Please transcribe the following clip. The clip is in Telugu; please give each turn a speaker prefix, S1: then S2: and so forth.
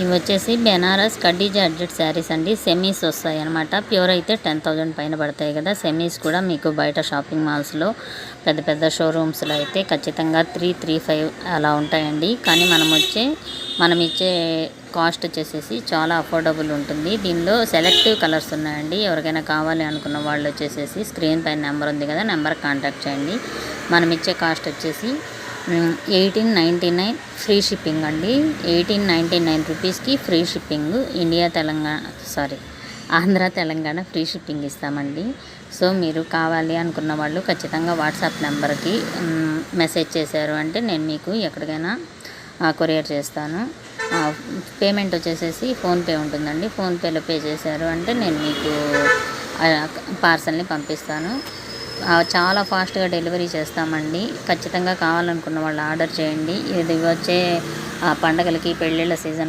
S1: ఇవి వచ్చేసి బెనారస్ కడ్డీ జార్జెట్ శారీస్ అండి. సెమీస్ వస్తాయి అనమాట. ప్యూర్ అయితే 10,000 పైన పడతాయి కదా. సెమీస్ కూడా మీకు బయట షాపింగ్ మాల్స్లో పెద్ద పెద్ద షోరూమ్స్లో అయితే ఖచ్చితంగా 335 అలా ఉంటాయండి. కానీ మనం ఇచ్చే కాస్ట్ వచ్చేసేసి చాలా అఫోర్డబుల్ ఉంటుంది. దీనిలో సెలెక్టివ్ కలర్స్ ఉన్నాయండి. ఎవరికైనా కావాలి అనుకున్న వాళ్ళు వచ్చేసేసి స్క్రీన్ పైన నెంబర్ ఉంది కదా, నెంబర్కి కాంటాక్ట్ చేయండి. మనం ఇచ్చే కాస్ట్ వచ్చేసి 1899 ఫ్రీ షిప్పింగ్ అండి. 1899 రూపీస్కి free shipping. Andhra Telangana free shipping ఇస్తామండి. సో మీరు కావాలి అనుకున్న వాళ్ళు ఖచ్చితంగా వాట్సాప్ నెంబర్కి మెసేజ్ చేశారు అంటే నేను మీకు ఎక్కడికైనా కొరియర్ చేస్తాను. పేమెంట్ వచ్చేసేసి ఫోన్పే ఉంటుందండి. ఫోన్పేలో పే చేశారు అంటే నేను మీకు పార్సల్ని పంపిస్తాను. చాలా ఫాస్ట్గా డెలివరీ చేస్తామండి. ఖచ్చితంగా కావాలనుకున్న వాళ్ళు ఆర్డర్ చేయండి. ఇది వచ్చే పండగలకి, పెళ్ళిళ్ళ సీజన్